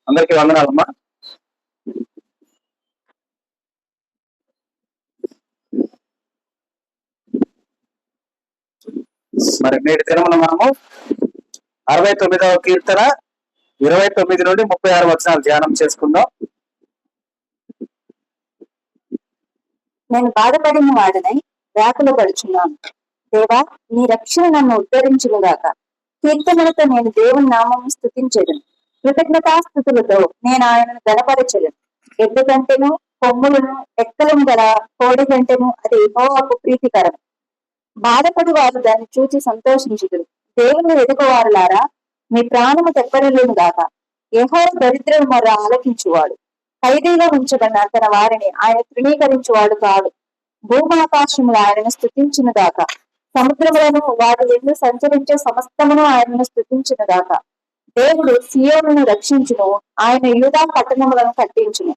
అందరికీ వందనాలమ్మా. మరి నేటి దినమున మనము 69వ కీర్తన 29 నుండి 36 వచనాలు ధ్యానం చేసుకుందాం. నేను బాధపడిన వాడినై వ్యాకుల పడుచున్నాను. దేవా, నీ రక్షణ నన్ను ఉద్ధరించునుగాక. కీర్తనలతో నేను దేవుని నామము స్తుతించెదను. కృతజ్ఞతాస్థుతులతో నేను ఆయనను గణపరచెదను. ఎడ్ల కంటెను కొమ్ములను ఎక్కలను గల కోడి కంటెను అది యెహోవాకు ప్రీతికరం. బాధపడి వారు దాన్ని చూచి సంతోషించుదురు. దేవుని వెతుకువారులారా, మీ ప్రాణము తెప్పరిల్లును గాక. యెహోవా దరిద్రుల మొర్ర ఆలకించువాడు. ఖైదీగా ఉంచబడిన తన వారిని ఆయన తృణీకరించువాడు కాడు. భూమాకాశములు ఆయనను స్తుతించును గాక. సముద్రములను వాటి ఎందు సంచరించే సమస్తమును ఆయనను స్తుతించును గాక. దేవుడు సియోనును రక్షించును, ఆయన యూదా పట్టణములను కట్టించును.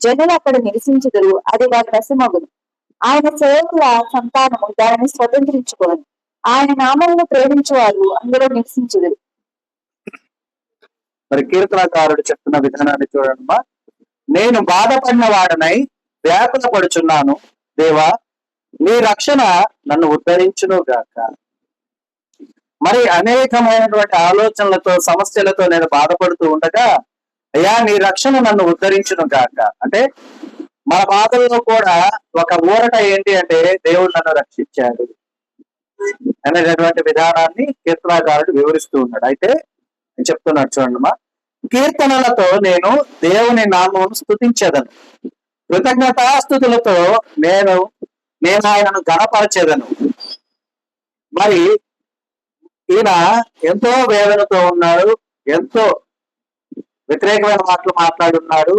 జనులు అక్కడ నివసించుదురు, అది వారి వశమగును. ఆయన సేవకుల సంతానము దానిని స్వతంత్రించుకోను. ఆయన నామమును ప్రేమించువారు అందులో నివసించుదురు. మరి కీర్తనకారుడు చెప్తున్న విధానాన్ని చూడమ్మా. నేను బాధపడిన వాడనై వ్యాకుల పడుచున్నాను. దేవా, నీ రక్షణ నన్ను ఉద్ధరించును గాక. మరి అనేకమైనటువంటి ఆలోచనలతో సమస్యలతో నేను బాధపడుతూ ఉండగా, అయ్యా నీ రక్షణ నన్ను ఉద్ధరించును గాక అంటే మన బాధల్లో కూడా ఒక ఊరట ఏంటి అంటే దేవుడు నన్ను రక్షించాడు అనేటటువంటి విధానాన్ని కీర్తనకారుడు వివరిస్తూ ఉన్నాడు. అయితే నేను చెప్తున్నాడు చూడండిమా. కీర్తనలతో నేను దేవుని నామమును స్తుతించేదను. కృతజ్ఞతాస్థుతులతో నేను ఆయనను గణపరచేదను. మరి ఈయన ఎంతో వేదనతో ఉన్నాడు, ఎంతో వ్యతిరేకమైన మాటలు మాట్లాడున్నాడు,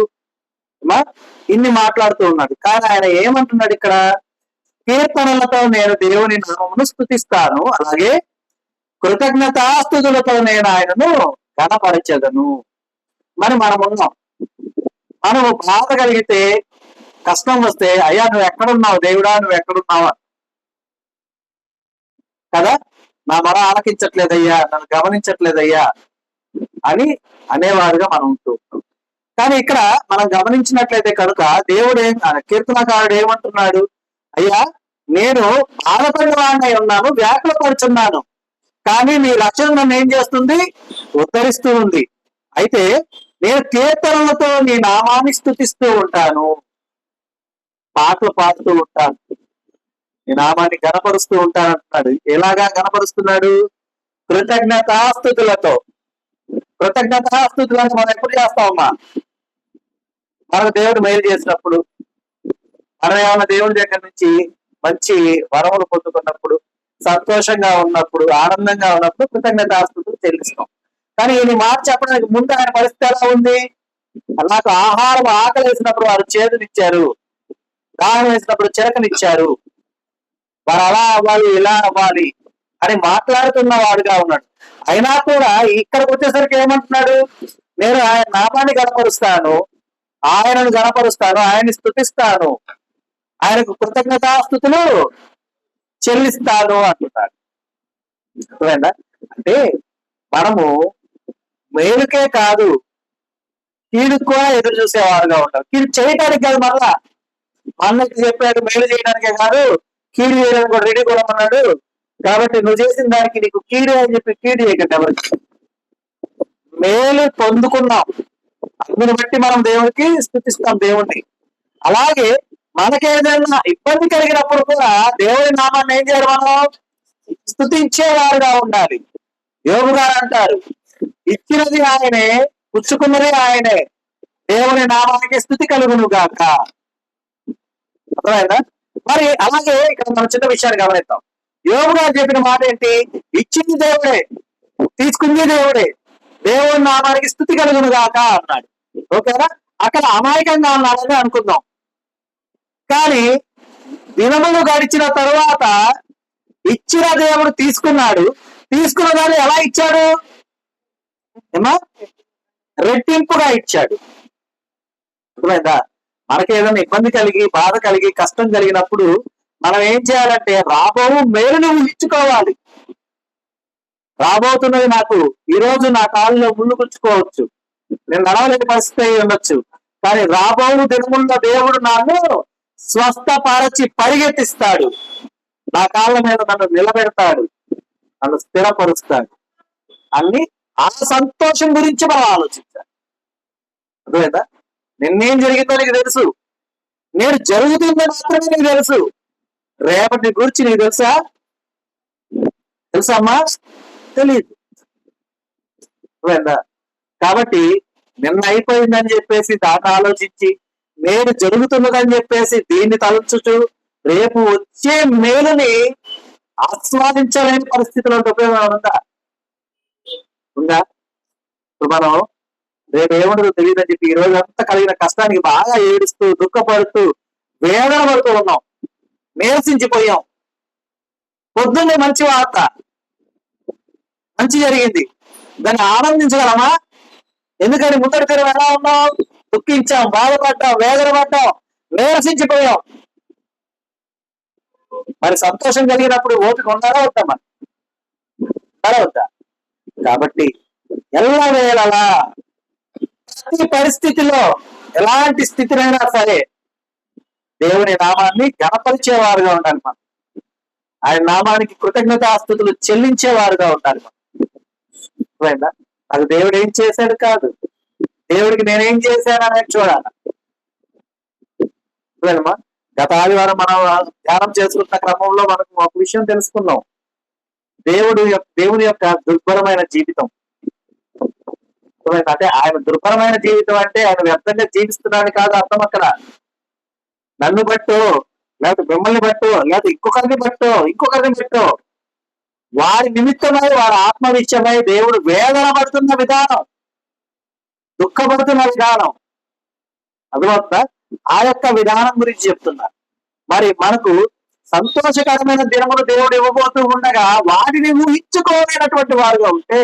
ఇన్ని మాట్లాడుతూ ఉన్నాడు. కానీ ఆయన ఏమంటున్నాడు ఇక్కడ? కీర్తనలతో నేను దేవుని నామమును స్తుతిస్తాను, అలాగే కృతజ్ఞతాస్థుతులతో నేను ఆయనను గణపరచెదను. మరి మనం ఉన్నాం, మనము బాధ కలిగితే, కష్టం వస్తే, అయ్యా నువ్వు ఎక్కడున్నావు దేవుడా, నువ్వు ఎక్కడున్నావా కదా, నా మొర ఆలకించట్లేదయ్యా, నన్ను గమనించట్లేదయ్యా అని అనేవారుగా మనం ఉంటూ ఉంటాం. కానీ ఇక్కడ మనం గమనించినట్లయితే కనుక దేవుడు కీర్తనకారుడు ఏమంటున్నాడు? అయ్యా నేను బాధపడిన వాడినై ఉన్నాను, వ్యాకుల పడుచున్నాను, కానీ నీ రక్షణ నన్ను ఏం చేస్తుంది? ఉద్ధరిస్తూ ఉంది. అయితే నేను కీర్తనలతో నీ నామాన్ని స్తుతిస్తూ ఉంటాను, పాటలు పాడుతూ ఉంటాను, నీ నామాన్ని గణపరుస్తూ ఉంటాను అంటున్నాడు. ఎలాగా గణపరుస్తున్నాడు? కృతజ్ఞతాస్థుతులతో. కృతజ్ఞతాస్థుతులను మనం ఎప్పుడు చేస్తామమ్మా? మనకు దేవుడు మేలు చేసినప్పుడు, మనం ఏమైనా దేవుడి దగ్గర నుంచి మంచి వరములు పొందుకున్నప్పుడు, సంతోషంగా ఉన్నప్పుడు, ఆనందంగా ఉన్నప్పుడు కృతజ్ఞతాస్థుతులు చెల్లిస్తాం. కానీ ఈ మాట చెప్పడానికి ముందు ఆయన పరిస్థితి ఎలా ఉంది? నాకు ఆహారం ఆకలి వేసినప్పుడు వారు చేదునిచ్చారు, దాహం వేసినప్పుడు చిరకనిచ్చారు, వారు అలా అవ్వాలి ఇలా అవ్వాలి అని మాట్లాడుతున్న వాడుగా ఉన్నాడు. అయినా కూడా ఇక్కడికి వచ్చేసరికి ఏమంటున్నాడు? నేను ఆయన నామాన్ని గణపరుస్తాను, ఆయనను గణపరుస్తాను, ఆయన్ని స్తుతిస్తాను, ఆయనకు కృతజ్ఞతాస్థుతులు చెల్లిస్తాను అంటున్నాడు. అర్థమైందా? అంటే మనము మేలుకే కాదు, కీడుకు కూడా ఎదురు చూసేవారుగా ఉంటారు. కీడు చేయడానికి కాదు, మళ్ళా అన్నకి చెప్పాడు మేలు చేయడానికే కాదు, కీడు చేయడానికి కూడా రెడీ కూడా అన్నాడు. కాబట్టి నువ్వు చేసిన దానికి నీకు కీడు అని చెప్పి కీడు చేయకండి ఎవరికి. మేలు పొందుకున్నాం, అందుని బట్టి మనం దేవుడికి స్తుతిస్తాం దేవుణ్ణి. అలాగే మనకేదైనా ఇబ్బంది కలిగినప్పుడు కూడా దేవుడి నామాన్ని ఏం చేయాలి? మనం స్తుతించేవారుగా ఉండాలి. యోగు గారు అంటారు, ఇచ్చినది ఆయనే, పుచ్చుకున్నది ఆయనే, దేవుని నామానికి స్తుతి కలుగును గాక. అర్థమైందా? మరి అలాగే ఇక్కడ మనం చిన్న విషయాన్ని గమనిద్దాం. యోగు గారు చెప్పిన మాట ఏంటి? ఇచ్చింది దేవుడే, తీసుకుంది దేవుడే, దేవుని నామానికి స్తుతి కలుగును గాక అన్నాడు. ఓకేనా? అక్కడ అమాయకంగా ఉన్నాడని అనుకుందాం. కానీ దినములు గడిచిన తరువాత ఇచ్చిన దేవుడు తీసుకున్నాడు. తీసుకున్న దాన్ని ఎలా ఇచ్చాడు? ఏమా రెట్టింపుగా ఇచ్చాడు. అర్థమైందా? మనకి ఏదైనా ఇబ్బంది కలిగి, బాధ కలిగి, కష్టం కలిగినప్పుడు మనం ఏం చేయాలంటే రాబో మేలుని ఊహించుకోవాలి. రాబోతున్నది నాకు ఈ రోజు నా కాళ్ళలో ముళ్ళు గుచ్చుకోవచ్చు, నేను నడవలేని పరిస్థితి అయి ఉండొచ్చు, కానీ రాబో దినముల్లో దేవుడు నన్ను స్వస్థపరచి పరిగెత్తిస్తాడు, నా కాళ్ళ మీద నన్ను నిలబెడతాడు, నన్ను స్థిరపరుస్తాడు అన్ని. ఆ సంతోషం గురించి మనం ఆలోచించాలి. అర్థమైందా? నిన్నేం జరిగిందో నీకు తెలుసు, నేను జరుగుతుందో మాత్రమే నీకు తెలుసు. రేపటి గురించి నీకు తెలుసా? తెలుసా అమ్మా? తెలియదు. అర్థమైందా? కాబట్టి నిన్న అయిపోయిందని చెప్పేసి దాన్ని ఆలోచించి, నేడు జరుగుతున్నదని చెప్పేసి దీన్ని తలంచుచు రేపు వచ్చే మేలుని ఆస్వాదించలేని పరిస్థితిలో ఉపయోగం ఉందా? ఇప్పుడు మనం రేపు ఏముండదు తెలియదని చెప్పి ఈ రోజు అంతా కలిగిన కష్టానికి బాగా ఏడుస్తూ దుఃఖపడుతూ వేదన పడుతూ ఉన్నాం, నీరసించిపోయాం. పొద్దున్నే మంచి వార్త, మంచి జరిగింది, దాన్ని ఆనందించగలమా? ఎందుకని ముందడి తీరం ఎలా ఉన్నాం? దుఃఖించాం, బాధపడ్డాం, వేదన పడ్డాం, నీరసించిపోయాం. మరి సంతోషం కలిగినప్పుడు ఓపిక ఉండాలా వద్దా? మనం వద్దా? కాబట్టి ఎల్లవేళలా ప్రతి పరిస్థితిలో ఎలాంటి స్థితినైనా సరే దేవుని నామాన్ని గణపరిచేవారుగా ఉండాలి మనం. ఆయన నామానికి కృతజ్ఞతాస్తుతులు చెల్లించేవారుగా ఉండాలి మనం. అది దేవుడు ఏం చేశాడు కాదు, దేవుడికి నేనేం చేశాను అనేది చూడాలి. గత ఆదివారం మనం ధ్యానం చేసుకున్న క్రమంలో మనకు ఒక విషయం తెలుసుకున్నాం. దేవుని యొక్క దుర్భరమైన జీవితం. అంటే ఆయన దుర్భరమైన జీవితం అంటే ఆయన వ్యర్థంగా జీవిస్తున్నాడు కాదు అర్థం. అక్కడ నన్ను బట్టో, లేకపోతే మిమ్మల్ని బట్టో, లేకపోతే ఇంకొకరిని బట్టో వారి నిమిత్తమై, వారి ఆత్మ విషయమై దేవుడు వేదన పడుతున్న విధానం, దుఃఖపడుతున్న విధానం, అర్థమవుతుందా? ఆ యొక్క విధానం గురించి చెప్తున్నారు. మరి మనకు సంతోషకరమైన దినములు దేవుడు ఇవ్వబోతూ ఉండగా వాటిని ఊహించుకోలేనటువంటి వారుగా ఉంటే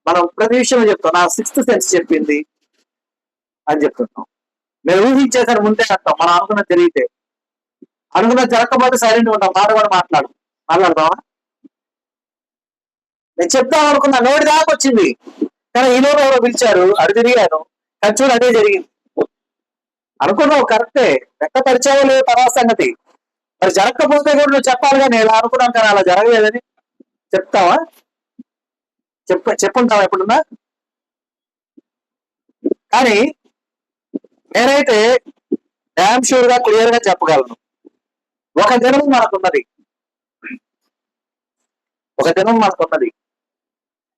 మనం ప్రతి విషయంలో చెప్తాం, నా సిక్స్త్ సెన్స్ చెప్పింది అని చెప్తున్నాం. నేను ఊహించేసాను ముందే అంటాం. మనం అనుకున్న జరిగితే, అనుకున్న జరగకపోతే సైలెంట్ ఉంటాం, మాట కూడా మాట్లాడదామా? నేను చెప్తాం అనుకున్నా, నోటి దాకా వచ్చింది, కానీ ఈ లోపు ఎవరో పిలిచారు, అడు తిరిగాను, కానీ చూడు అదే జరిగింది. అనుకున్నావు కరెక్టే, వ్యక్తపరిచావో లేదు తర్వాత సంగతి. మరి జరగకపోతే కూడా నువ్వు చెప్పాలి, కానీ ఇలా అనుకున్నాను కానీ అలా జరగలేదని చెప్తావా? చెప్పుంటావా ఎప్పుడున్నా? కానీ నేనైతే డ్యామ్ షూర్ గా క్లియర్ గా చెప్పగలను, ఒక దినం మనకున్నది.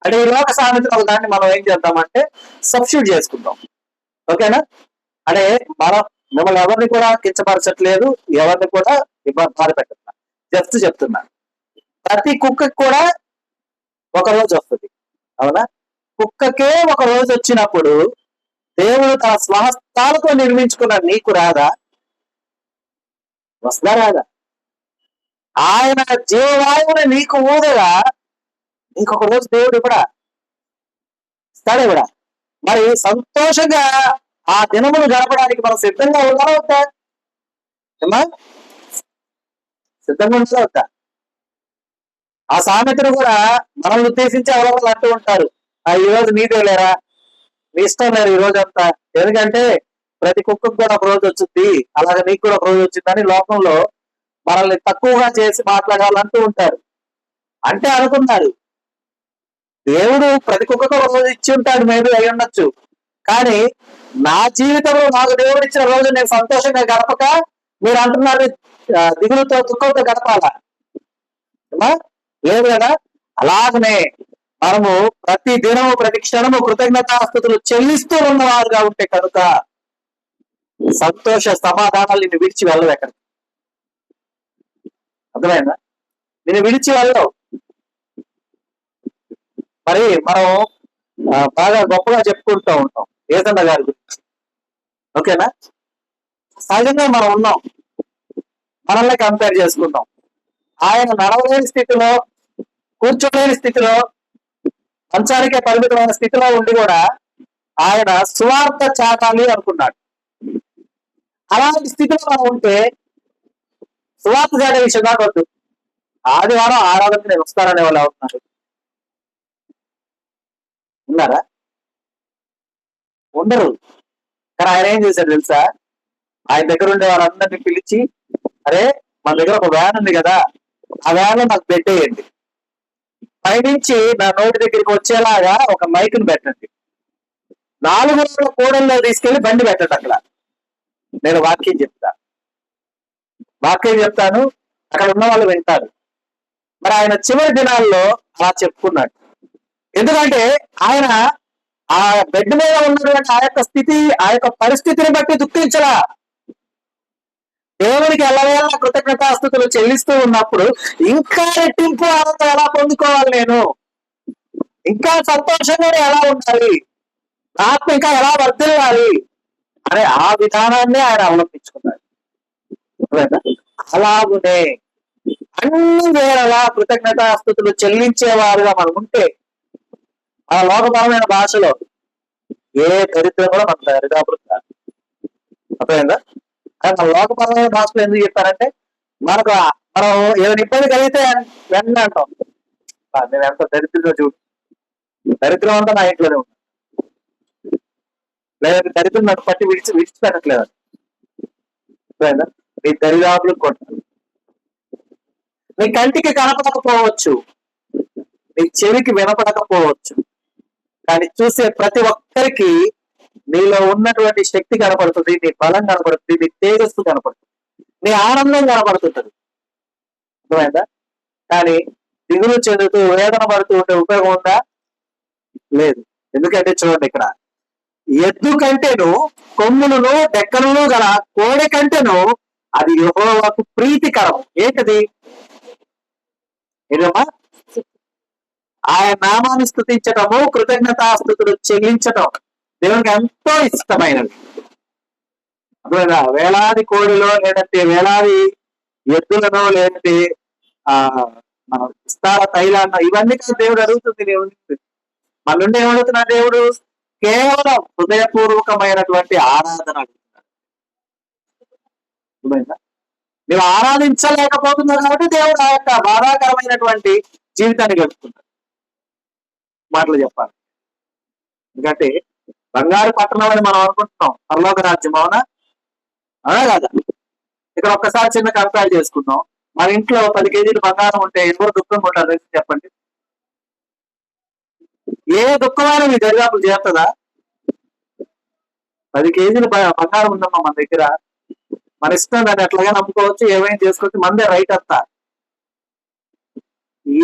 అంటే ఈ లోక సామెత ఒక దాన్ని మనం ఏం చేద్దామంటే సబ్స్టిట్యూట్ చేసుకుందాం. ఓకేనా? అంటే మిమ్మల్ని ఎవరిని కూడా కించపరచట్లేదు, ఎవరిని కూడా బాధ పెట్టట్లా, జస్ట్ చెప్తున్నా. ప్రతి కుక్కకి కూడా ఒక రోజు వస్తుంది, అవునా? కుక్కకే ఒక రోజు వచ్చినప్పుడు దేవుడు తన స్వహస్తాలతో నిర్మించుకున్న నీకు రాదా? వస్తుందా రాదా? ఆయన జీవవాయువుని నీకు ఊదగా నీకు ఒక రోజు దేవుడు ఇస్తాడే కూడా. మరి సంతోషంగా ఆ దినమును గడపడానికి మనం సిద్ధంగా ఉన్నారా వద్దా? సిద్ధంగా ఉంటుందా వద్దా? ఆ సామెతను కూడా మనల్ని ఉద్దేశించి ఎవరో అంటూ ఉంటారు, ఈ రోజు నీదే లేరా, నీ ఇష్టం లేరు ఈ రోజు అంతా, ఎందుకంటే ప్రతి కుక్కకు కూడా ఒక రోజు వచ్చింది, అలాగే నీకు కూడా ఒక రోజు వచ్చిందని లోకంలో మనల్ని తక్కువగా చేసి మాట్లాడాలంటూ ఉంటారు. అంటే అనుకున్నారు దేవుడు ప్రతి కుక్కకు ఒక రోజు ఇచ్చి ఉంటాడు, మేబీ అయి ఉండొచ్చు. కానీ నా జీవితంలో నాకు దేవుడు ఇచ్చిన రోజు నేను సంతోషంగా గడపక మీరు అంటున్నారు దిగులుతో దుఃఖంతో గడపాలా? లేదు కదా? అలాగనే మనము ప్రతి దినము ప్రతి క్షణము కృతజ్ఞతాస్తుతులు చెల్లిస్తూ ఉన్నవారుగా ఉంటే కనుక సంతోష సమాధానాలు నిన్ను విడిచి వెళ్ళవు. ఎక్కడ అర్థమైందా? నిన్ను విడిచి వెళ్ళవు. మరి మనం బాగా గొప్పగా చెప్పుకుంటూ ఉంటాం ఏసన్న గారి గురించి, ఓకేనా? సహజంగా మనం ఉన్నాం, మనల్ని కంపేర్ చేసుకుంటాం. ఆయన నడవలేని స్థితిలో, కూర్చోలేని స్థితిలో, మంచానికే పరిమితమైన స్థితిలో ఉండి కూడా ఆయన సువార్త చాటాలి అనుకున్నాడు. అలాంటి స్థితిలో మనం ఉంటే సువార్త చాటే విషయం కావద్దు. ఆదివారం ఆరాధనకి నేను వస్తాననే వాళ్ళు అవుతున్నారు, ఉన్నారా? ఉండరు. కానీ ఆయన ఏం చేశాడు తెలుసా? ఆయన దగ్గర ఉండే వాళ్ళందరినీ పిలిచి, అరే మన దగ్గర ఒక వ్యాన్ ఉంది కదా, ఆ వ్యాన్ లో నాకు పెట్టేయండి, పైనుంచి నా నోటి దగ్గరికి వచ్చేలాగా ఒక మైక్ ని పెట్టండి, 4 రోజుల కూడల్లో తీసుకెళ్లి బండి పెట్టండి అక్కడ, నేను వాక్యం చెప్తాను, అక్కడ ఉన్న వాళ్ళు వింటారు. మరి ఆయన చివరి దినాల్లో అలా చెప్పుకున్నాడు. ఎందుకంటే ఆయన ఆ బెడ్ మీద ఉన్నటువంటి ఆ యొక్క స్థితి, ఆ యొక్క పరిస్థితిని బట్టి దుఃఖించలా. దేవునికి ఎల్లవేళ కృతజ్ఞతాస్తుతులు చెల్లిస్తూ ఉన్నప్పుడు ఇంకా రెట్టింపు ఆనందం ఎలా పొందుకోవాలి, నేను ఇంకా సంతోషంగా ఎలా ఉండాలి, ఆత్మ ఇంకా ఎలా వర్ధిల్లాలి అనే ఆ విధానాన్ని ఆయన అవలంబించుకున్నాడు. అలాగునే అన్ని వేళలా కృతజ్ఞతాస్తుతులు చెల్లించేవారుగా మనం ఉంటే, ఆ లోకపరమైన భాషలో ఏ దరిద్రం కూడా మన దరిదాపులు కాదు. అర్థమైందా? కానీ మన లోకపరమైన భాషలో ఎందుకు చెప్పారంటే, మనం ఏదైనా ఇబ్బంది కలిగితే వెంటనే అంటాం, నేను ఎంత దరిద్రంగా చూడు, దరిద్రం అంతా నా ఇంట్లోనే ఉంది, లేదంటే దరిద్రం నాకు పట్టి విడిచిపెట్టట్లేదు. అర్థమైందా? నీ దరిదాపులు కొట్టాలి. నీ కంటికి కనపడకపోవచ్చు, నీ చెవికి వినపడకపోవచ్చు, కానీ చూసే ప్రతి ఒక్కరికి నీలో ఉన్నటువంటి శక్తి కనపడుతుంది, నీ బలం కనపడుతుంది, నీ తేజస్సు కనపడుతుంది, నీ ఆనందం కనపడుతుంటది. అర్థమైందా? కానీ దిగులు చెందుతూ వేదన పడుతూ ఉంటే ఉపయోగం ఉందా? లేదు. ఎందుకంటే చూడండి, ఇక్కడ ఎద్దు కంటేను కొమ్ములను డెక్కలను గల కోడి కంటేను అది యెహోవాకు ప్రీతికరం. ఏంటది? ఏదమ్మా? ఆయన నామాన్ని స్తుతించటము, కృతజ్ఞతాస్తుతులు చెల్లించటం దేవునికి ఎంతో ఇష్టమైనది. అర్థమైందా? వేలాది కోడిలో, లేదంటే వేలాది ఎద్దులను, లేదంటే మన విస్తార తైలాన్న, ఇవన్నీ కాదు దేవుడు అడుగుతుంది. దేవుడు మన నుండి ఏమడుగుతున్నాడు? దేవుడు కేవలం హృదయపూర్వకమైనటువంటి ఆరాధన అడుగుతున్నాడు. అర్థమైందా? నువ్వు ఆరాధించలేకపోతున్నావు కాబట్టి దేవుడు ఆ యొక్క బాధాకరమైనటువంటి జీవితాన్ని గడుపుతున్నాడు. మాటలు చెప్పాలి. ఎందుకంటే బంగారు పట్టణం అని మనం అనుకుంటున్నాం, పరలోక రాజ్యం. అవునా కాదా? ఇక్కడ ఒక్కసారి చిన్న కంపేర్ చేసుకుందాం. మన ఇంట్లో 10 కేజీలు బంగారం ఉంటే ఎవరు దుఃఖంగా ఉంటారు చెప్పండి? ఏ దుఃఖమైన మీ దరిదాపులు చేస్తుందా? 10 కేజీలు బంగారం ఉందమ్మా మన దగ్గర, మన ఇష్టం, దాన్ని ఎట్లాగా నమ్ముకోవచ్చు, ఏమైనా చేసుకోవచ్చు, మందే రైట్ అంతా.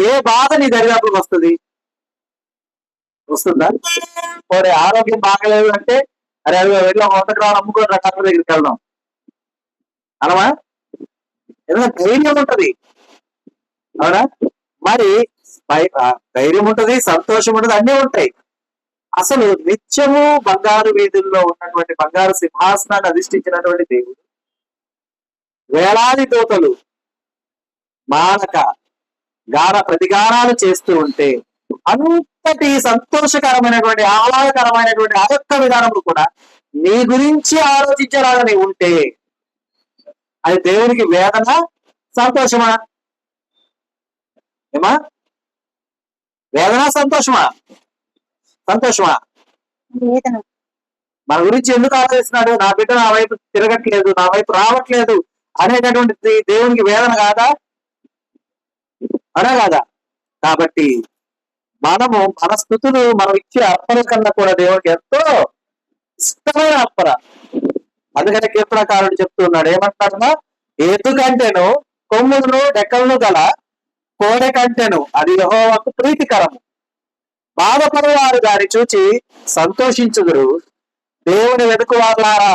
ఏ బాధ నీ దరిదాపులకు వస్తుందా? పోనీ ఆరోగ్యం బాగలేదు అంటే, అరే అది వెళ్ళి 100 గ్రాములు అమ్ముకొని డాక్టర్ దగ్గరికి వెళ్దాం అనమా? ఎందుకంటే ధైర్యం ఉంటది. అవునా? మరి ధైర్యం ఉంటది, సంతోషం ఉంటది, అన్నీ ఉంటాయి. అసలు నిత్యము బంగారు వీధుల్లో ఉన్నటువంటి బంగారు సింహాసనాన్ని అధిష్ఠించినటువంటి దేవుడు వేలాది దూతలు మానక ప్రతిగానాలు చేస్తూ ఉంటే, అంతటి సంతోషకరమైనటువంటి ఆహ్లాదకరమైనటువంటి ఆ యొక్క విధానములు కూడా నీ గురించి ఆలోచించేలాగా నీవు ఉంటే, అది దేవునికి వేదన, సంతోషమా? ఏమా? వేదన, సంతోషమా? సంతోషమా? మన గురించి ఎందుకు ఆలోచిస్తున్నాడు? నా బిడ్డ నా వైపు తిరగట్లేదు, నా వైపు రావట్లేదు అనేటటువంటి దేవునికి వేదన కాదా? అనే కాదా? కాబట్టి మనము మన స్థుతులు మనం ఇచ్చే అర్పణ కన్నా కూడా దేవునికి ఎంతో ఇష్టమైన అర్పణ. అందుకని కీర్తనకారుడు చెప్తున్నాడు, ఏమంటాడమ్మా? ఎద్దు కంటేను కొమ్ములను డెక్కలను గల కోడె కంటేను అది యెహోవాకు ప్రీతికరము. బాధపడేవారు దాన్ని చూచి సంతోషించుదురు. దేవుని వెతుకువారులారా,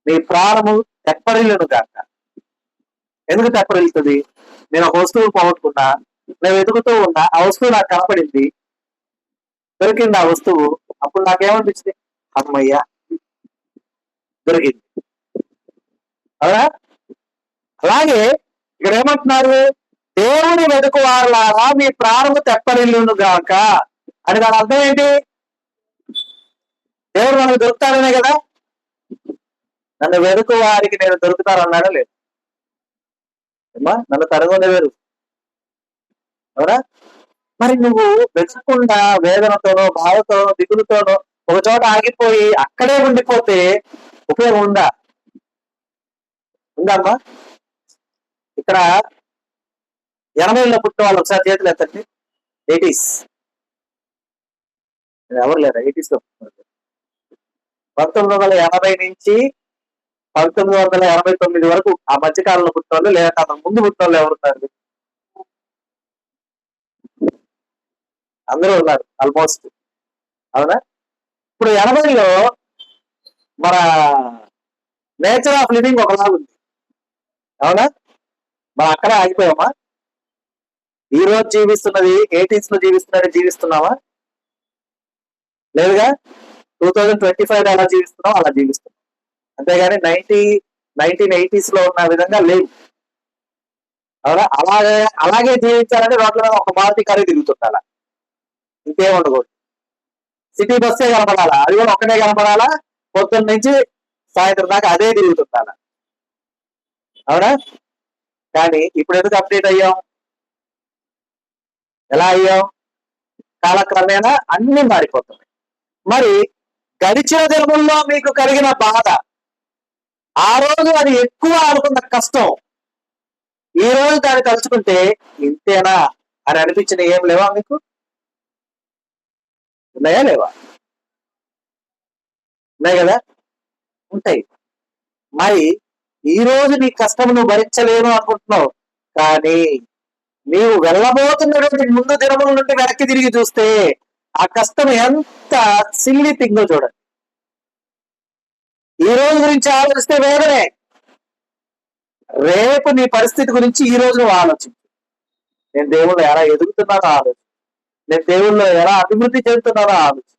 నీ ప్రాణము తెప్పరిల్లును గాక. ఎందుకు తెప్పరిల్లుతుంది? నేను ఒక వస్తువు పోగొట్టుకున్నా, నేను వెతుకుతూ ఉన్నా, ఆ వస్తువు నాకు కనపడింది, దొరికింది ఆ వస్తువు. అప్పుడు నాకేమనిపించింది? అమ్మయ్యా దొరికింది. అవునా? అలాగే ఇక్కడ ఏమంటున్నారు? దేవుని వెతుకువారులారా మీ ప్రాణము తెప్పరిల్లును గాక అని దాని అర్థం ఏంటి? దేవుడు మనకు దొరుకుతాడనే కదా. నన్ను వెతుకు వారికి నేను దొరుకుతానన్నాడా లేదు? అమ్మా, నన్ను తరగొనే వేరు. అవునా? మరి నువ్వు వెతకకుండా వేదనతోనో, బాధతోనో, దిగులుతోనో ఒక చోట ఆగిపోయి అక్కడే ఉండిపోతే ఉపయోగం ఉందా? ఉందమ్మా? ఇక్కడ 80లో పుట్టిన వాళ్ళు ఒకసారి చేతులు ఎత్తండి. 80s ఎవరు లేరా 80s లో? 1980 నుంచి 1989 వరకు ఆ మధ్యకాలంలో పుట్టిన వాళ్ళు, లేదా అంతకు ముందు పుట్టిన వాళ్ళు ఎవరున్నారు? అందరూ ఉన్నారు ఆల్మోస్ట్. అవునా? ఇప్పుడు 80లో మన నేచర్ ఆఫ్ లివింగ్ ఒకలా ఉంది. అవునా? మనం అక్కడ ఆగిపోయామా? ఈ రోజు జీవిస్తున్నది 80s లో జీవిస్తున్నామా? లేదుగా. 2025 ఎలా జీవిస్తున్నాం అలా జీవిస్తున్నాం, అంతేగాని 1980s లో ఉన్న విధంగా లేవు. అవునా? అలాగే జీవించాలని రోడ్ల మీద ఒక మారుతి కారు తిరుగుతుండాలా, ఇంకేం ఉండకూడదు. సిటీ బస్సే కనపడాలా, అది కూడా ఒక్కటే కనపడాలా, పొద్దున్న నుంచి సాయంత్రం దాకా అదే తిరుగుతుండాలా. అవునా? కానీ ఇప్పుడు ఎందుకు అప్డేట్ అయ్యాం? ఎలా అయ్యాం? కాలక్రమేణా అన్ని మారిపోతున్నాయి. మరి గడిచిన దినముల్లో మీకు కలిగిన బాధ, ఆ రోజు అది ఎక్కువ అనుకున్న కష్టం, ఈ రోజు దాన్ని తలుచుకుంటే ఇంతేనా అని అనిపించిన ఏం లేవా మీకు? ఉన్నాయా లేవా? ఉన్నాయి కదా, ఉంటాయి. మరి ఈ రోజు నీ కష్టం నువ్వు భరించలేను అనుకుంటున్నావు, కానీ నీవు వెళ్ళబోతున్నటువంటి ముందు దినముల నుండి వెనక్కి తిరిగి చూస్తే ఆ కష్టం ఎంత సిల్లీ థింగో చూడండి. ఈ రోజు గురించి ఆలోచిస్తే వేదనే, రేపు నీ పరిస్థితి గురించి ఈ రోజు నువ్వు ఆలోచించు. నేను దేవుళ్ళు ఎలా ఎదుగుతున్నానో ఆలోచించు, నేను దేవుళ్ళు ఎలా అభివృద్ధి చెందుతున్నానో ఆలోచించు,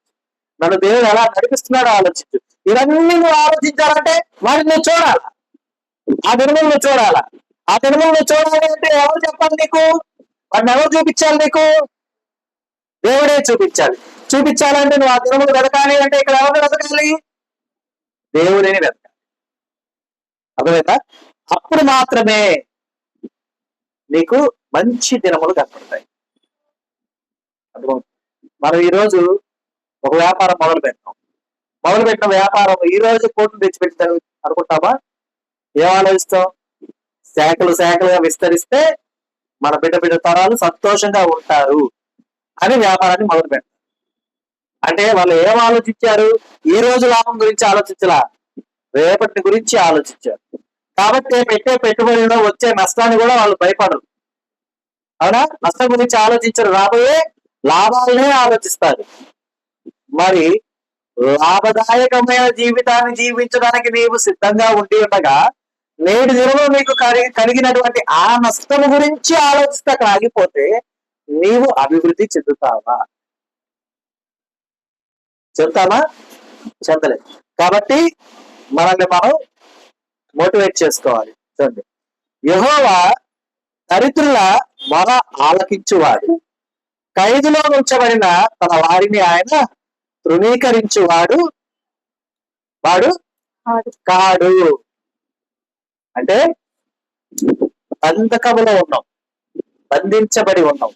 నన్ను దేవుడు ఎలా నడిపిస్తున్నాడో ఆలోచించు. ఇవన్నీ నువ్వు ఆలోచించాలంటే వాటిని నువ్వు చూడాలా, ఆ దినములు నువ్వు చూడాలా. ఆ దినములు నువ్వు చూడాలి అంటే ఎవరు చెప్పాలి నీకు? వాడిని ఎవరు చూపించాలి నీకు? దేవుడే చూపించాలి. చూపించాలంటే నువ్వు ఆ దినములు వెతకాలి అంటే ఇక్కడ ఎవరు వెతకాలి? దేవుడిని వెతకాలి. అర్థమైందా? అప్పుడు మాత్రమే నీకు మంచి దినములు కనపడతాయి. అర్థమవుతుంది. మనం ఈరోజు ఒక వ్యాపారం మొదలుపెట్టిన వ్యాపారం ఈ రోజు కోట్లు తెచ్చిపెట్టాను అనుకుంటామా? ఏం ఆలోచిస్తాం? శాఖలుగా విస్తరిస్తే మన బిడ్డ తరాలు సంతోషంగా ఉంటారు అని వ్యాపారాన్ని మొదలు పెట్టారు. అంటే వాళ్ళు ఏం ఆలోచించారు? ఈ రోజు లాభం గురించి ఆలోచించలా, రేపటి గురించి ఆలోచించారు. కాబట్టి పెట్టే పెట్టుబడిలో వచ్చే నష్టాన్ని కూడా వాళ్ళు భయపడరు. అవునా? నష్టం గురించి ఆలోచించరు, రాబోయే లాభాలనే ఆలోచిస్తారు. మరి లాభదాయకమైన జీవితాన్ని జీవించడానికి నీవు సిద్ధంగా ఉండి ఉండగా నేటి దినము మీకు కలిగినటువంటి ఆ నష్టం గురించి ఆలోచిస్తే ఆగిపోతే నీవు అభివృద్ధి చెందుతావా? చెందలేదు. కాబట్టి మనల్ని మనం మోటివేట్ చేసుకోవాలి. చూడండి, యెహోవా దరిద్రుల మొర ఆలకించువాడు, ఖైదులో ఉంచబడిన తన వారిని ఆయన తృణీకరించువాడు కాడు. అంటే బంధకములో ఉన్నాం, బంధించబడి ఉన్నాం.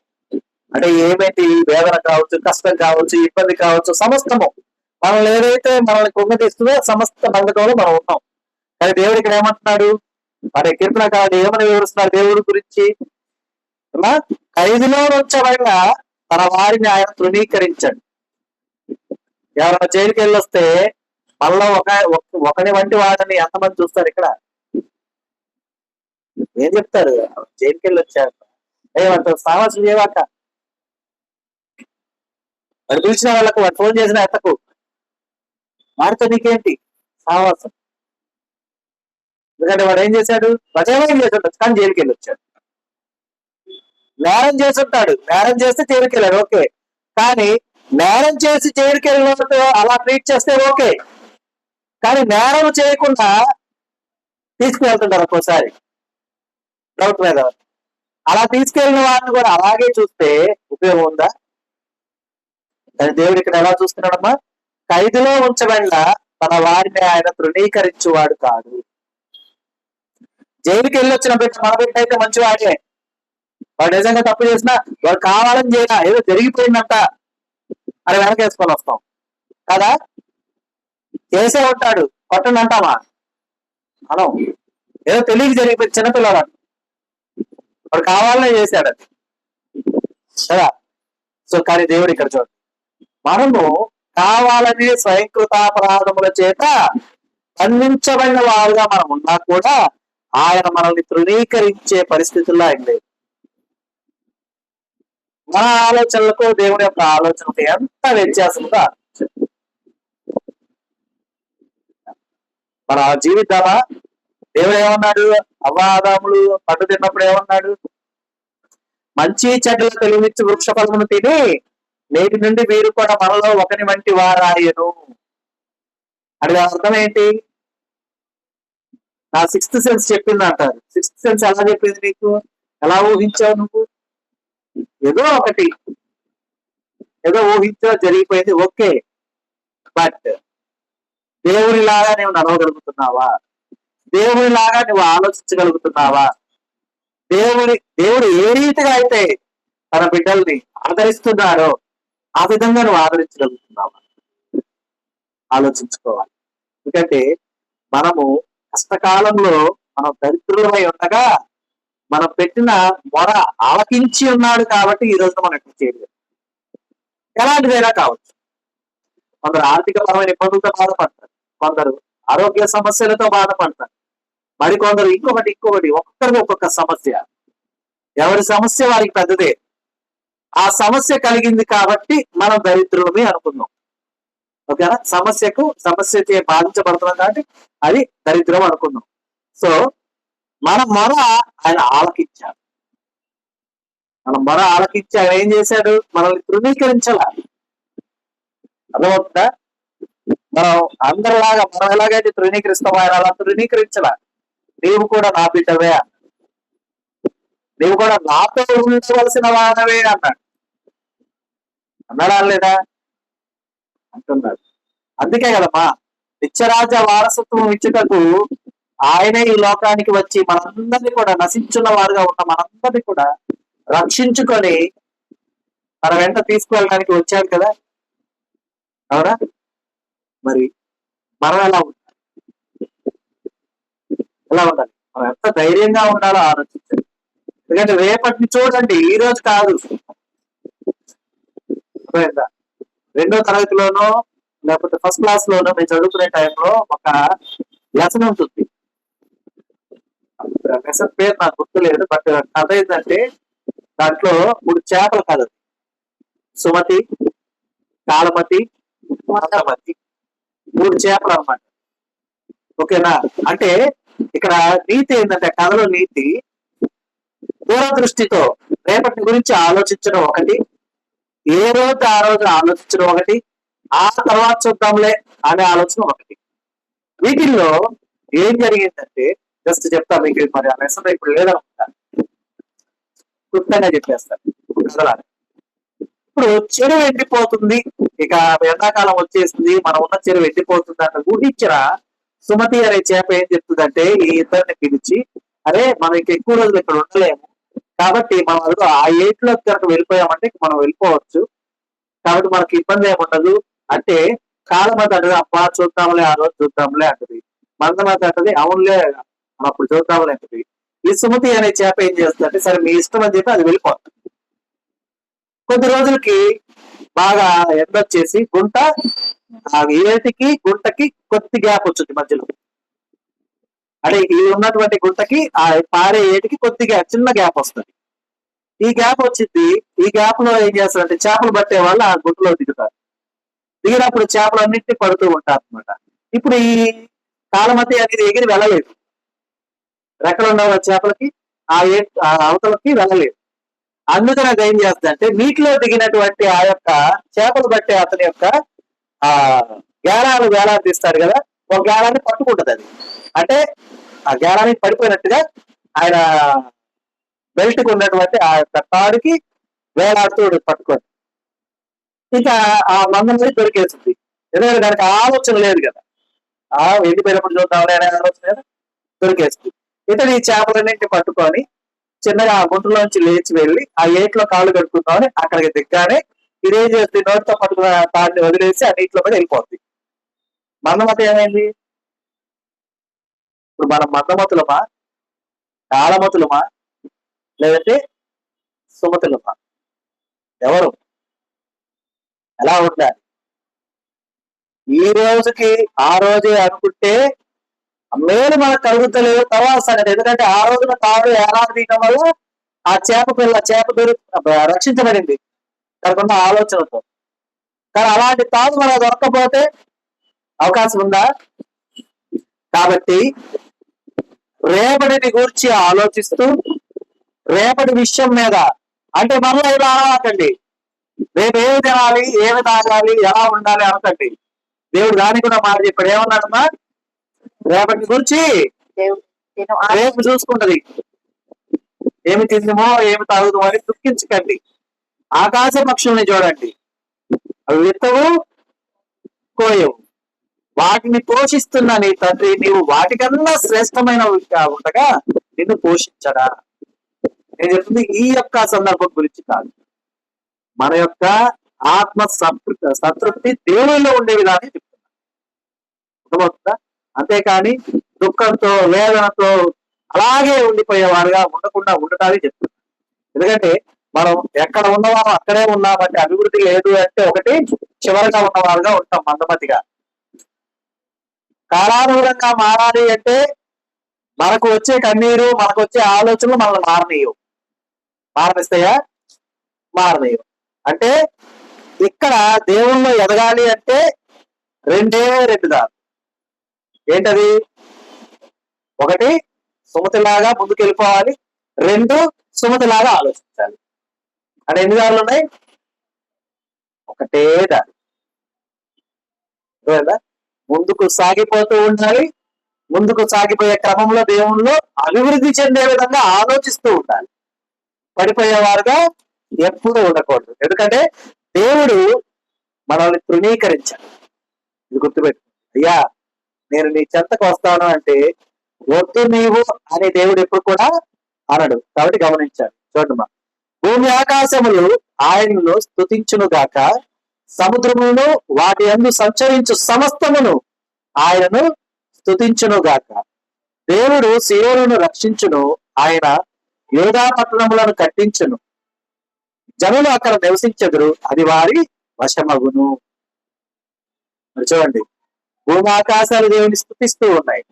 అంటే ఏమైతే వేదన కావచ్చు, కష్టం కావచ్చు, ఇబ్బంది కావచ్చు, సమస్తము మనల్ని ఏదైతే మనల్ని కుంగతీస్తుందో సమస్త బంధకంలో మనం ఉన్నాం. కానీ దేవుడు ఇక్కడ ఏమంటున్నాడు? మరి కీర్తనకారుడు ఏమని వివరిస్తున్నాడు దేవుడి గురించి? ఖైదులో ఉంచబడిన తన వారిని ఆయన తృణీకరించాడు. ఎవరైనా జైలుకి వెళ్ళొస్తే మళ్ళా ఒకని వంటి వాడిని ఎంతమంది చూస్తారు? ఇక్కడ ఏం చెప్తారు? జైలుకి వెళ్ళి వచ్చారు ఏమంటారు? సాహసం చేయవాక వాడు పిలిచిన వాళ్ళకు, వాడు ఫోన్ చేసిన ఎత్తకు, వాడితో నీకేంటి సాహసం? ఎందుకంటే వాడు ఏం చేశాడు? ప్రజావేం చేసి ఉండొచ్చు, కానీ జైలుకి వెళ్ళి వచ్చాడు. నేరం చేసి ఉంటాడు, నేరం చేస్తే జైలుకి వెళ్ళాడు, ఓకే. కానీ నేరం చేసి జైలుకి వెళ్ళినట్టు అలా ట్రీట్ చేస్తే ఓకే. కానీ నేరం చేయకుండా తీసుకువెళ్తుంటారు ఒక్కోసారి డౌట్ మీద. అలా తీసుకెళ్లిన వారిని కూడా అలాగే చూస్తే ఉపయోగం ఉందా? కానీ దేవుడు ఇక్కడ ఎలా చూస్తున్నాడమ్మా? ఖైదులో ఉంచబడిన తన వారిని ఆయన తృణీకరించువాడు కాదు. జైలుకి వెళ్ళి వచ్చిన బిడ్డ మన బిడ్డ అయితే మంచివాడే, వాడు నిజంగా తప్పు చేసినా వాడు కావాలని చేయాల, ఏదో జరిగిపోయిందంట అని వెనకేసుకొని వస్తాం. కదా, చేసే ఉంటాడు, కొట్టండి అంటామా మనం? ఏదో తెలియక జరిగిపోయి చిన్నపిల్లడు వాడు కావాలనే చేశాడు అది కదా. సో కానీ దేవుడు ఇక్కడ చూడండి, మనము కావాలని స్వయంకృతాపరాధముల చేత బంధించబడిన వారుగా మనం ఉన్నా కూడా ఆయన మనల్ని తృణీకరించే పరిస్థితుల్లో ఆయన లేదు. మన ఆలోచనలకు దేవుడి యొక్క ఆలోచనకు ఎంత వ్యత్యాసంగా మన జీవితామా. దేవుడు ఏమన్నాడు? అవాదములు పండు తిన్నప్పుడు ఏమన్నాడు? మంచి చెడ్డలు తెలివించి వృక్ష ఫలమును తిని నేటి నుండి మీరు కూడా మనలో ఒకని వంటి వారాయను. అది అర్థం ఏంటి? నా సిక్స్త్ సెన్స్ చెప్పింది అంటారు. సిక్స్త్ సెన్స్ ఎలా చెప్పింది నీకు? ఎలా ఊహించావు నువ్వు? ఏదో ఒకటి ఏదో ఊహించా, జరిగిపోయింది, ఓకే. బట్ దేవునిలాగా నువ్వు నడవగలుగుతున్నావా? దేవునిలాగా నువ్వు ఆలోచించగలుగుతున్నావా? దేవుడు ఏ రీతిగా అయితే తన బిడ్డల్ని ఆదరిస్తున్నాడో ఆ విధంగా నువ్వు ఆదరించగలుగుతున్నావా? ఆలోచించుకోవాలి. ఎందుకంటే మనము కష్టకాలంలో మనం దరిద్రులమై ఉండగా మనం పెట్టిన మొర ఆలకించి ఉన్నాడు కాబట్టి ఈ రోజు మనం ఎట్లా చేయలేదు. ఎలాంటిదైనా కావచ్చు. కొందరు ఆర్థికపరమైన ఇబ్బందులతో బాధపడతారు, కొందరు ఆరోగ్య సమస్యలతో బాధపడతారు, మరికొందరు ఇంకొకటి ఒక్కొక్కరికి ఒక్కొక్క సమస్య. ఎవరి సమస్య వారికి పెద్దదే. ఆ సమస్య కలిగింది కాబట్టి మనం దరిద్రులమే అనుకుందాం, ఓకేనా? సమస్య బాధించబడుతున్నాం కాబట్టి అది దరిద్రం అనుకుందాం. సో మన మొర ఆయన ఆలకించాడు. మన మొర ఆలకించి ఆయన ఏం చేశాడు? మనల్ని తృణీకరించాల. అర్థమవుతుందా? మనం అందరిలాగా మనం ఎలాగైతే తృణీకరిస్తామో ఆయన అలా తృణీకరించాల. నీవు కూడా నా బిడ్డవే అన్నాడు. నీవు కూడా నాతో ఉండవలసిన వాడవే అన్నాడు. అన్నాడా లేదా? అంటున్నాడు. అందుకే కదమ్మా నిత్యరాజ్య వారసత్వం ఇచ్చుటకు ఆయనే ఈ లోకానికి వచ్చి మనందరినీ కూడా నశించున్న వారుగా ఉన్న మనందరినీ కూడా రక్షించుకొని మన వెంట తీసుకువెళ్ళడానికి వచ్చాడు కదా. అవునా? మరి మనం ఎలా ఉండాలి? మనం ఎంత ధైర్యంగా ఉండాలో ఆలోచించండి. ఎందుకంటే రేపటిని చూడండి, ఈ రోజు కాదు. రెండో తరగతిలోనో లేకపోతే ఫస్ట్ క్లాస్ లోనో మేము చదువుకునే టైంలో ఒక లెసన్ ఉంటుంది. లెసన్ పేరు నాకు గుర్తులేదు, బట్ కథ ఏంటంటే దాంట్లో 3 చేపల కథ. సుమతి, కాలమతి, మందమతి, 3 చేపలు అన్నమాట. ఓకేనా? అంటే ఇక్కడ నీతి ఏంటంటే, కథలో నీతి దూరదృష్టితో రేపటి గురించి ఆలోచించడం ఒకటి, ఏ రోజు ఆ రోజు ఆలోచించడం ఒకటి, ఆ తర్వాత చూద్దాంలే అనే ఆలోచన ఒకటి. వీటిల్లో ఏం జరిగిందంటే జస్ట్ చెప్తా మీకు. మరి ఆ లెసన్ ఇప్పుడు లేదనుకుంటా, క్లుప్తంగా చెప్పేస్తాను. ఇప్పుడు చెరువు ఎండిపోతుంది, ఇక ఎండాకాలం వచ్చేసింది, మనం ఉన్న చెరువు ఎండిపోతుంది అన్న ఊహించిన సుమతి అనే చేప ఏం చెప్తుందంటే ఈ ఇద్దరిని పిలిచి, అరే మనం ఇంక ఎక్కువ రోజులు ఇక్కడ ఉండలేము కాబట్టి మనం అదిగో ఆ ఏట్లోకి కనుక వెళ్ళిపోయామంటే మనం వెళ్ళిపోవచ్చు, కాబట్టి మనకి ఇబ్బంది ఏమి ఉండదు అంటే, కాలమతి అంటది అబ్బా చూద్దాంలే, ఆ రోజు చూద్దాంలే అంటది. మందమతి అంటది అవునులే అప్పుడు చూద్దాంలే అంటది. ఈ సుమతి అనే చేప ఏం చేస్తుందంటే సరే మీ ఇష్టం అని చెప్పి అది వెళ్ళిపోతుంది. కొద్ది రోజులకి బాగా ఎండొచ్చేసి గుంట, ఆ ఏటికి గుంటకి కొద్ది గ్యాప్ వచ్చింది మధ్యలో. అంటే ఈ ఉన్నటువంటి గుంటకి ఆ పారే ఏటికి కొద్దిగా చిన్న గ్యాప్ వస్తుంది. ఈ గ్యాప్ వచ్చింది. ఈ గ్యాప్ లో ఏం చేస్తారంటే చేపలు పట్టే వాళ్ళు ఆ గుంటలో దిగుతారు. దిగినప్పుడు చేపలు అన్నింటినీ పడుతూ ఉంటారు అనమాట. ఇప్పుడు ఈ కాలమతి అనేది ఎగిరి వెళ్ళలేదు, రెక్కలు ఉన్న చేపలకి ఆ అవతలకి వెళ్ళలేదు. అందుకని అది ఏం చేస్తుందంటే నీటిలో దిగినటువంటి ఆ యొక్క చేపలు పట్టే అతని యొక్క ఆ గేలాలు తీస్తాడు కదా, ఒక గేలాన్ని పట్టుకుంటది. అది అంటే ఆ గేలానికి పడిపోయినట్టుగా ఆయన బెల్ట్ కి ఉన్నటువంటి ఆ యొక్క తాడుకి వేలాడుతూ పట్టుకోండి. ఇంకా ఆ మందం మీద దొరికేస్తుంది. ఎందుకంటే దానికి ఆలోచన లేదు కదా, ఆ ఎండిపోయినప్పుడు చూద్దామని అనే ఆలోచన కదా, దొరికేస్తుంది. ఇతను ఈ చేపలన్నింటినీ పట్టుకొని చిన్నగా ఆ గుంటలోంచి లేచి వెళ్ళి ఆ ఏట్లో కాళ్ళు కడుక్కుందామని అక్కడికి దిగ్గానే ఇదేం చేస్తుంది, నోటితో పట్టుకున్న తాడిని వదిలేసి ఆ నీటిలో పడి వెళ్ళిపోతుంది. మందమతి ఏమైంది? ఇప్పుడు మనం మందమతులమా, కాలమతులమా, లేదంటే సుమతులమా? ఎవరు ఎలా ఉండాలి? ఈ రోజుకి ఆ రోజే అనుకుంటే మేలు మనకు కలుగుతలేదు తర్వాత సంగతి. ఎందుకంటే ఆ రోజున తాడు ఏలాది తీయడం వల్ల ఆ చేప రక్షించబడింది కాకుండా ఆలోచనతో. కానీ అలాంటి తాడు మనకు దొరకపోతే అవకాశం ఉందా? కాబట్టి రేపటిని గురించి ఆలోచిస్తూ రేపటి విషయం మీద, అంటే మరలా ఇలా అనకండి, రేపు ఏమి తినాలి, ఏమి తాగాలి, ఎలా ఉండాలి అనకండి. దేవుడు దానికి కూడా మాట చెప్పాడు. ఏమన్నాడమ్మా? రేపటి గురించి రేపు చూసుకుంటది. ఏమి తిందుమో ఏమి తాగుదామో అని దుఃఖించకండి. ఆకాశ పక్షుల్ని చూడండి, అవి విత్తవు కోయవు, వాటిని పోషిస్తున్న నీ తండ్రి నీవు వాటికన్నా శ్రేష్టమైన ఉండగా నిన్ను పోషించడా? నేను చెప్తుంది ఈ యొక్క సందర్భం గురించి కాదు, మన యొక్క ఆత్మ సంతృప్తి దేవుళ్ళలో ఉండే విధానం చెప్తున్నా. అర్థమవుతుందా? అంతేకాని దుఃఖంతో వేదనతో అలాగే ఉండిపోయేవారుగా ఉండకుండా ఉండటానికి చెప్తున్నా. ఎందుకంటే మనం ఎక్కడ ఉన్నవారు అక్కడే ఉన్నామంటే అభివృద్ధి లేదు అంటే ఒకటి, చివరిగా ఉన్నవారుగా ఉంటాం మందమతిగా. కాలానుగుణంగా మారాలి అంటే మనకు వచ్చే కన్నీరు, మనకు వచ్చే ఆలోచనలు మనల్ని మారనిస్తాయా? మారనీయవు. అంటే ఇక్కడ దేవుల్లో ఎదగాలి అంటే రెండు దారు. ఏంటది? ఒకటి సుమతిలాగా ముందుకు వెళ్ళిపోవాలి, రెండు సుమతిలాగా ఆలోచించాలి. అంటే ఎన్ని దారులు ఉన్నాయి? ఒకటే దారి. ముందుకు సాగిపోతూ ఉండాలి, ముందుకు సాగిపోయే క్రమంలో దేవుళ్ళు అభివృద్ధి చెందే విధంగా ఆలోచిస్తూ ఉండాలి. పడిపోయేవారుగా ఎప్పుడూ ఉండకూడదు. ఎందుకంటే దేవుడు మనల్ని తృణీకరించాడు. ఇది గుర్తుపెట్టు. అయ్యా నేను నీ చెంతకు వస్తాను అంటే వద్దు నీవు అని దేవుడు ఎప్పుడు కూడా అనడు. కాబట్టి గమనించాలి. చూడమ్మా, భూమి ఆకాశములు ఆయనను స్తుతించును గాక, సముద్రమును వాటి యందు సంచరించు సమస్తమును ఆయనను స్తుతించును గాక. దేవుడు సీయోనును రక్షించును, ఆయన యూదా పట్టణములను కట్టించును, జనులు అక్కడ నివసించెదరు, అది వారి వశమగును. చూడండి, భూమి ఆకాశాలు దేవుని స్తుతిస్తూ ఉన్నాయి,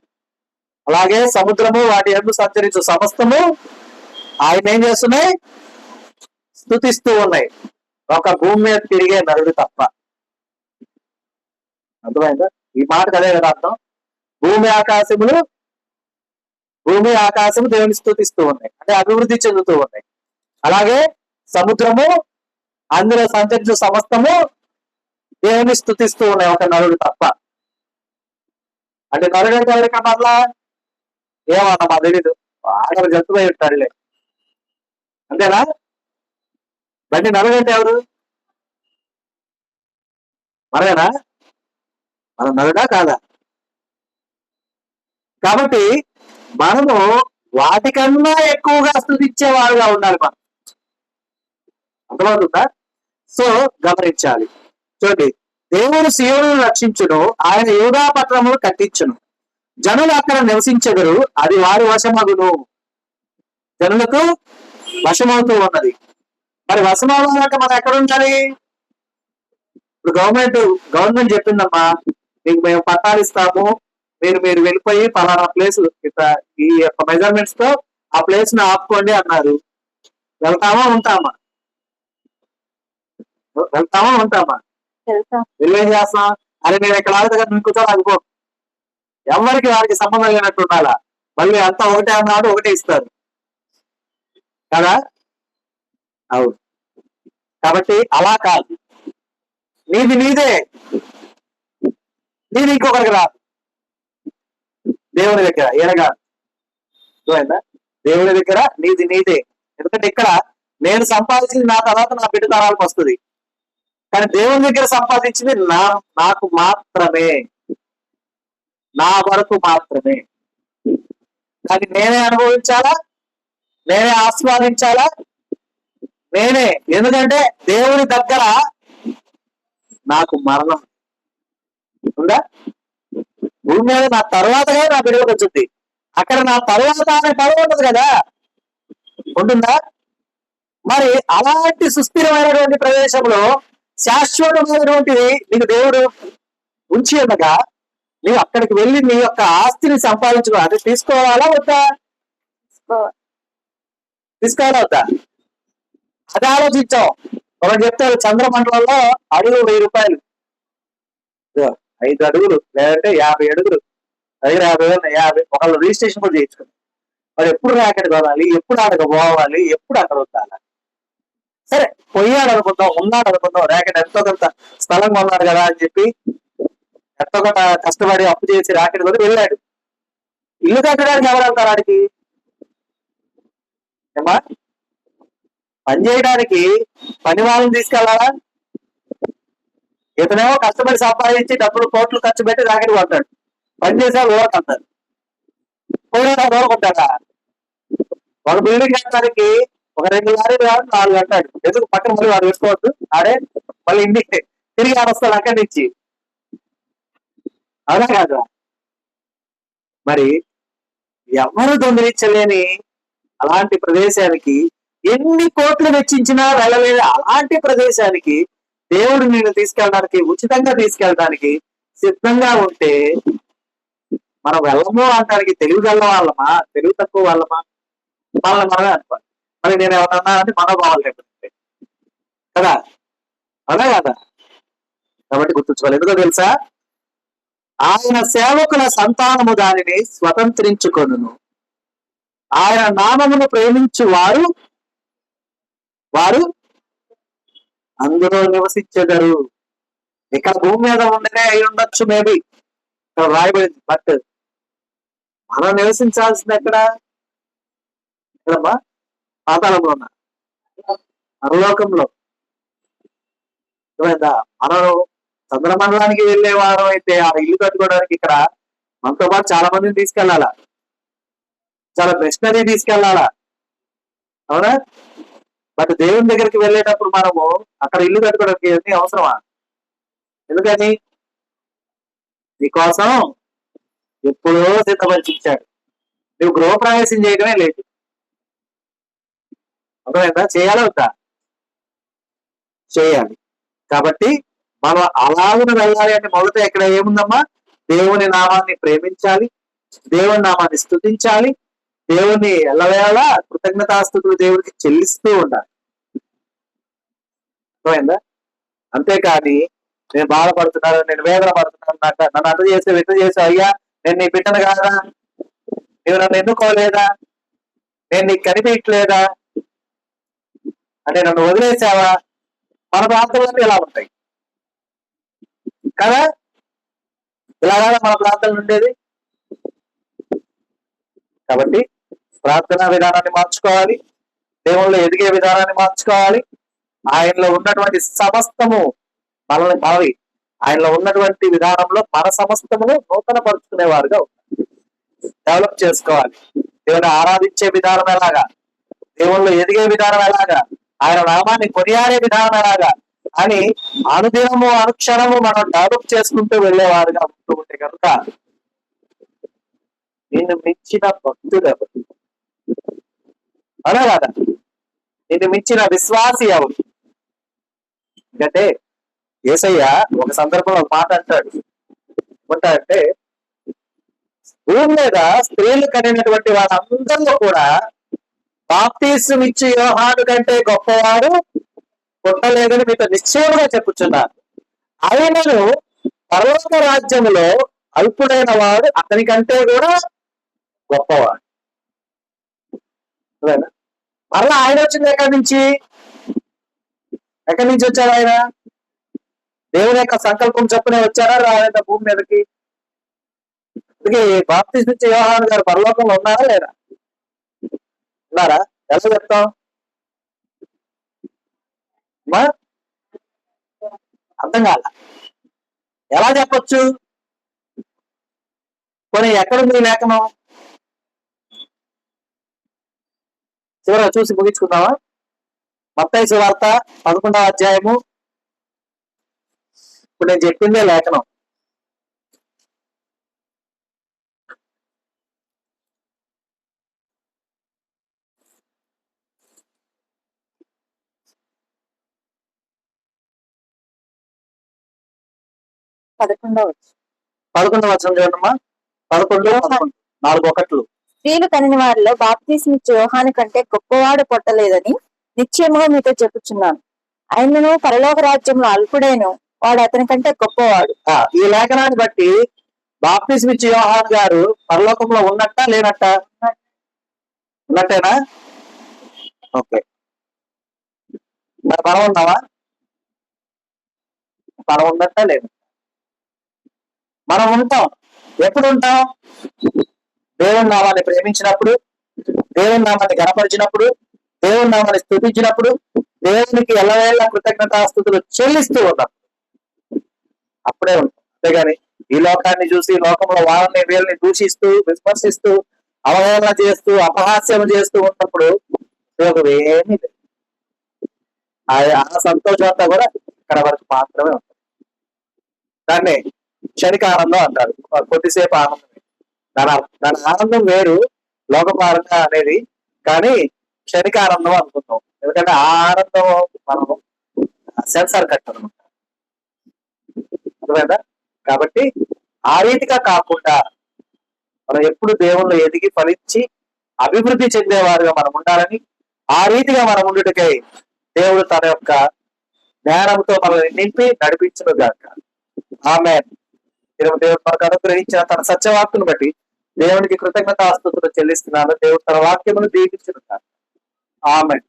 అలాగే సముద్రము వాటి యందు సంచరించు సమస్తము ఆయన ఏం చేస్తున్నాయి? స్తుతిస్తూ ఉన్నాయి. ఒక భూమి మీద తిరిగే నరుడు తప్ప. అర్థమైందా? ఈ మాటకు అదే కదా అర్థం. భూమి ఆకాశము దేవుని స్తుతిస్తూ ఉన్నాయి, అంటే అభివృద్ధి చెందుతూ ఉన్నాయి. అలాగే సముద్రము అందులో సంచరించు సమస్తము దేవుని స్తుతిస్తూ ఉన్నాయి, ఒక నరుడు తప్ప. అంటే నరుడు అంటే ఎవరికా? మరలా ఏమన్నా మా తెలీదు, ఆఖరి జంతువై ఉంటాడులే, అంతేనా? బండి నరుడు అంటే ఎవరు? మరేనా? మన నరుడా కాదా? కాబట్టి మనము వాటికన్నా ఎక్కువగా స్తుతించేవారుగా ఉండాలి. మనం అర్థమవుతుందా? సో గమనించాలి. చూడండి, దేవుడు సీయోనును రక్షించును, ఆయన యూదా పట్టణములు కట్టించును, జనులు అక్కడ నివసించెదరు, అది వారి వశమగును. జనులకు వశమవుతూ ఉన్నది. మరి వశమవుతాక మనం ఎక్కడ ఉండాలి? ఇప్పుడు గవర్నమెంట్ చెప్పిందమ్మా, మీకు మేము పట్టాలు ఇస్తాము, మీరు వెళ్ళిపోయి పలానా ప్లేస్ ఈ యొక్క మెజర్మెంట్స్ తో ఆ ప్లేస్ ని ఆపుకోండి అన్నారు. వెళ్తామా ఉంటామా? వెళ్ళేం చేస్తాం? అరే నేను ఎక్కడ ఆగుతా నువ్వు కూర్చో అనుకో. ఎవరికి వారికి సంబంధం లేనట్టు ఉండాలా? మళ్ళీ అంతా ఒకటే అన్నాడు, ఒకటే ఇస్తారు కదా? అవును. కాబట్టి అలా కాదు. నీది నీదే, నీది ఇంకొకరికి రాదు. దేవుని దగ్గర ఏనగా దేవుని దగ్గర నీది నీదే. ఎందుకంటే ఇక్కడ నేను సంపాదించింది నా తర్వాత నా బిడ్డ తరాలకు వస్తుంది, కానీ దేవుని దగ్గర సంపాదించింది నాకు మాత్రమే, నా వరకు మాత్రమే. కానీ నేనే అనుభవించాలా, నేనే ఆస్వాదించాలా, నేనే. ఎందుకంటే దేవుని దగ్గర నాకు మరణం ఉందా? భూమి మీద నా తర్వాతగా నా విడుదల వచ్చింది. అక్కడ నా తర్వాత అనే పదవి ఉండదు కదా, ఉంటుందా? మరి అలాంటి సుస్థిరమైనటువంటి ప్రదేశంలో శాశ్వతమైనటువంటిది నీకు దేవుడు ఉంచి ఉండగా నీవు అక్కడికి వెళ్ళి నీ యొక్క ఆస్తిని సంపాదించుకో, అది తీసుకోవాలా వద్దా? తీసుకోవాలా వద్దా? అది ఆలోచించాం. ఒకటి చెప్తారు, చంద్రమండలంలో అడుగు 1000 రూపాయలు, 5 అడుగులు లేదంటే 50 అడుగులు, దగ్గర 50,000 ఒకళ్ళు రిజిస్ట్రేషన్ కూడా చేయించుకున్నారు. మరి ఎప్పుడు ర్యాకెట్ కొనాలి, ఎప్పుడు అక్కడికి పోవాలి, ఎప్పుడు అక్కడ ఉండాలి? సరే పోయాడు అనుకుందాం, ఉన్నాడు అనుకుందాం, ర్యాకెట్ ఎంతో కొంత స్థలం కొన్నాడు కదా అని చెప్పి ఎంతో కొంత కష్టపడి అప్పు చేసి ర్యాకెట్ కొని వెళ్ళాడు. ఇల్లు కట్టడానికి ఎవరు వెళ్తారు ఆడికి? ఏమా పని చేయడానికి పని వాళ్ళని తీసుకెళ్లాలా? ఇతనేమో కష్టపడి సంపాదించి డబ్బులు కోట్లు ఖర్చు పెట్టి ర్యాకెట్ కొంటాడు. పని చేసే ఓరకు అంటారు, పోయినా ఓరకుంటాడా? ఒక బిల్డింగ్ కట్టడానికి ఒక 2 లారీలు కాదు 4 అంటాడు. ఎందుకు? పక్కన మళ్ళీ వాడు వేసుకోవద్దు, ఆడే మళ్ళీ ఇంటికి తిరిగి ఆడొస్తాడు అక్కడి నుంచి. అవునా కాదు? మరి ఎవరు దొంగిలించలేని అలాంటి ప్రదేశానికి ఎన్ని కోట్లు వెచ్చించినా వెళ్ళలేదు. అలాంటి ప్రదేశానికి దేవుడు నేను తీసుకెళ్ళడానికి, ఉచితంగా తీసుకెళ్ళడానికి సిద్ధంగా ఉంటే మనం వెళ్ళము అంటానికి తెలివి గల వాళ్ళమా, తెలివి తక్కువ వాళ్ళమా? వాళ్ళని మనమే అనుకోవాలి. మరి నేను ఎవరన్నా అంటే మనోభావాలు లేకపోతే కదా, అదే కదా. కాబట్టి గుర్తుంచుకోవాలి. ఎందుకో తెలుసా? ఆయన సేవకుల సంతానము దానిని స్వతంత్రించుకొనును, ఆయన నామమును ప్రేమించు వారు అందులో నివసించెదరు. ఇక్కడ భూమి మీద ఉండనే అయి ఉండొచ్చు, మేబీ ఇక్కడ రాయబడింది. బట్ మనం నివసించాల్సింది ఎక్కడమ్మా? పాతాళంలో ఉన్నా, పరలోకంలో. ఏమైందా? మనం చంద్రమండలానికి వెళ్ళే వారు అయితే ఆ ఇల్లు కట్టుకోవడానికి ఇక్కడ మనతో పాటు చాలా మందిని తీసుకెళ్లాలా, చాలా మిషనరీ తీసుకెళ్లాలా, అవునా? బట్ దేవుని దగ్గరికి వెళ్ళేటప్పుడు మనము అక్కడ ఇల్లు కట్టుకోవడానికి అన్ని అవసరమా? ఎందుకని? నీకోసం ఎప్పుడో సిద్ధపరిచి ఇచ్చాడు. నువ్వు గృహప్రవేశం చేయడమే లేదు. అర్థమైందా? చేయాలా వద్దా? చేయాలి. కాబట్టి మనం అలాగున వెళ్ళాలి అంటే మొదట ఇక్కడ ఏముందమ్మా? దేవుని నామాన్ని ప్రేమించాలి, దేవుని నామాన్ని స్తుతించాలి, దేవుని ఎల్లవేళ కృతజ్ఞతాస్తుతులు దేవుడికి చెల్లిస్తూ ఉండాలి. అర్థమైందా? అంతేకాని నేను బాధపడుతున్నాను, నేను వేదన పడుతున్నాను, నన్ను అర్థం చేసావు, ఎట్లా చేసావు అయ్యా, నేను నీ బిడ్డను కాదా, నువ్వు నన్ను ఎన్నుకోలేదా, నేను నీకు కనిపించలేదా అంటే నన్ను వదిలేసావా? మన ప్రాంతాలన్నీ ఇలా ఉంటాయి కదా. ఇలా కదా మన ప్రాంతాలు ఉండేది. కాబట్టి ప్రార్థనా విధానాన్ని మార్చుకోవాలి, దేవుళ్ళు ఎదిగే విధానాన్ని మార్చుకోవాలి. ఆయనలో ఉన్నటువంటి సమస్తము మనవి ఆయనలో ఉన్నటువంటి విధానంలో మన సమస్తమును నూతన పరుచుకునేవారుగా డెవలప్ చేసుకోవాలి. దేవుని ఆరాధించే విధానం ఎలాగా, దేవుళ్ళు ఎదిగే విధానం ఎలాగా, ఆయన నామాన్ని కొనియాడే విధానం ఎలాగా అని అనుదినము అనుక్షణము మనం డెవలప్ చేసుకుంటూ వెళ్ళేవారుగా ఉంటూ ఉంటే కనుక నిన్ను మించిన భక్తుడు ఎవరు? అలా కాదా? నిన్ను మించిన విశ్వాసి ఎవరు? ఎందుకంటే యేసయ్య ఒక సందర్భంలో ఒక మాట అంటాడు. ఏమంటాడంటే, భూమి మీద స్త్రీలు కనినటువంటి వాళ్ళందరిలో కూడా బాప్తీసం ఇచ్చి యోహాను కంటే గొప్పవాడు పుట్టలేదని మీతో నిశ్చయంగా చెప్పుచున్నారు. ఆయనను పరలోక రాజ్యములో అల్పుడైన వాడు అతని కంటే కూడా గొప్పవాడు. మరలా ఆయన వచ్చింది ఎక్కడి నుంచి? ఎక్కడి నుంచి వచ్చారు ఆయన? దేవుని యొక్క సంకల్పం చొప్పునే వచ్చారా రాలేదా భూమి మీదకి? అందుకే బాప్తీసం ఇచ్చే యోహాను గారు పరలోకంలో ఉన్నారా లేదా? ఉన్నారా? ఎలా చెప్తాం? అర్థం కాల. ఎలా చెప్పొచ్చు? కొన్ని ఎక్కడుంది లేఖనం? చివర చూసి ముగించుకుందామా? మత్తయి సువార్త 11వ అధ్యాయము ఇప్పుడు నేను చెప్పిందే లేఖనం. పదకొండవ 11వ వచనం చూడమ్మా. 11, 11, 4 ఒకట్లు. స్త్రీలు కనిన వారిలో బాప్తిస్మిచ్చే యోహాను కంటే గొప్పవాడు పుట్టలేదని నిశ్చయముగా మీతో చెప్పుచున్నాను. ఆయనను పరలోక రాజ్యంలో అల్పుడైన వాడు అతని కంటే గొప్పవాడు. ఈ లేఖనాన్ని బట్టి బాప్తిస్మిచ్చే యోహాను గారు పరలోకంలో ఉన్నట్టా లేనట్టా? ఉన్నట్టేనా? ఓకే. మరి మనం ఉన్నావా? మనం ఉన్నట్టా లేదు? మనం ఉంటాం. ఎప్పుడు ఉంటాం? దేవుని నామాన్ని ప్రేమించినప్పుడు, దేవుని నామాన్ని గణపరిచినప్పుడు, దేవుని నామాన్ని స్తుతించినప్పుడు, దేవునికి ఎల్లవేళ కృతజ్ఞతాస్తుతులు చెల్లిస్తూ ఉన్నాం. అప్పుడే ఉంటాం. అంతేగాని ఈ లోకాన్ని చూసి లోకంలో వాళ్ళని వీళ్ళని దూషిస్తూ, విమర్శిస్తూ, అవహేళన చేస్తూ, అపహాస్యం చేస్తూ ఉన్నప్పుడు ఉపయోగం ఏమీ లేదు. ఆ సంతోషం అంతా కూడా ఇక్కడ వరకు మాత్రమే ఉంటుంది. దాన్ని క్షణిక ఆనందం అంటారు. కొద్దిసేపు ఆనందమే. దాని ఆనందం వేరు లోకపారంగా అనేది, కానీ క్షణిక ఆనందం అనుకుంటాం. ఎందుకంటే ఆ ఆనందం మనం సెన్సార్ కట్ అనమాట. అర్థమైందా? కాబట్టి ఆ రీతిగా కాకుండా మనం ఎప్పుడు దేవుళ్ళు ఎదిగి ఫలించి అభివృద్ధి చెందేవారుగా మనం ఉండాలని, ఆ రీతిగా మనం ఉండుటకై దేవుడు తన యొక్క జ్ఞానంతో మనల్ని నింపి నడిపించును గాక. ఆమేన్. దేవుడు మనకు అనుగ్రహించిన తన సత్యవాక్కును బట్టి దేవునికి కృతజ్ఞతాస్తుతులు చెల్లిస్తున్నాను. దేవుడు తన వాక్యమును దీవించును గాక. ఆమేన్.